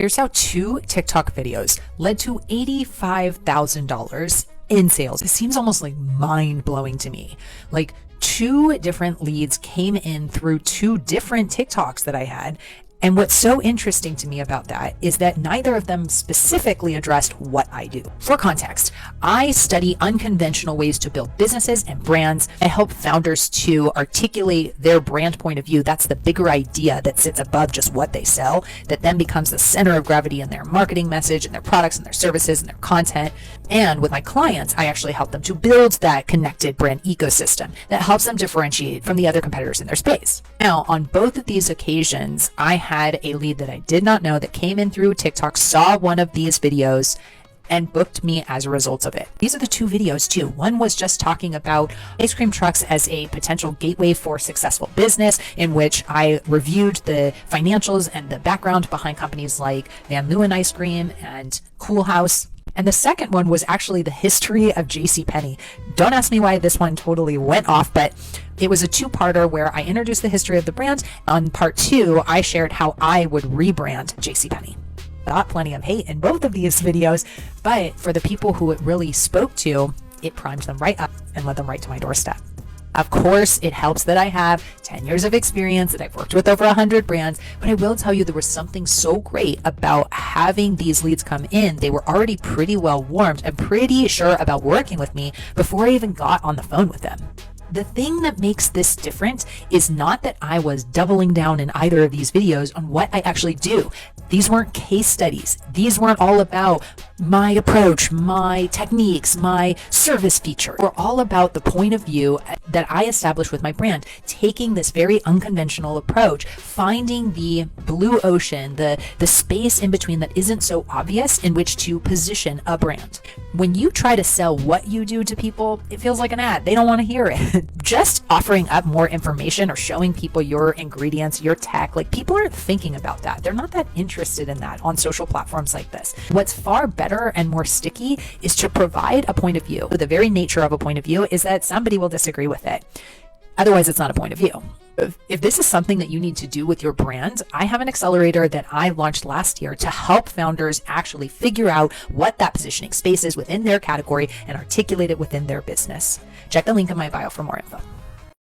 Here's how 2 TikTok videos led to $85,000 in sales. It seems almost like mind-blowing to me. Like 2 different leads came in through 2 different TikToks that I had. And what's so interesting to me about that is that neither of them specifically addressed what I do. For context, I study unconventional ways to build businesses and brands. I help founders to articulate their brand point of view. That's the bigger idea that sits above just what they sell, that then becomes the center of gravity in their marketing message and their products and their services and their content. And with my clients, I actually help them to build that connected brand ecosystem that helps them differentiate from the other competitors in their space. Now, on both of these occasions, I had a lead that I did not know that came in through TikTok, saw one of these videos, and booked me as a result of it. These are the 2 videos too. One was just talking about ice cream trucks as a potential gateway for successful business, in which I reviewed the financials and the background behind companies like Van Leeuwen Ice Cream and Cool House. And the second one was actually the history of JCPenney. Don't ask me why this one totally went off, but it was a 2-parter where I introduced the history of the brand. On part 2, I shared how I would rebrand JCPenney. Got plenty of hate in both of these videos, but for the people who it really spoke to, it primed them right up and led them right to my doorstep. Of course, it helps that I have 10 years of experience, that I've worked with over 100 brands, but I will tell you there was something so great about having these leads come in. They were already pretty well warmed and pretty sure about working with me before I even got on the phone with them. The thing that makes this different is not that I was doubling down in either of these videos on what I actually do. These weren't case studies. These weren't all about my approach, my techniques, my service feature. We're all about the point of view that I established with my brand, taking this very unconventional approach, finding the blue ocean, the space in between that isn't so obvious in which to position a brand. When you try to sell what you do to people, it feels like an ad. They don't want to hear it. Just offering up more information or showing people your ingredients, your tech, like people aren't thinking about that. They're not that interested in that on social platforms like this. What's far better and more sticky is to provide a point of view. The very nature of a point of view is that somebody will disagree with it. Otherwise, it's not a point of view. If this is something that you need to do with your brand, I have an accelerator that I launched last year to help founders actually figure out what that positioning space is within their category and articulate it within their business. Check the link in my bio for more info.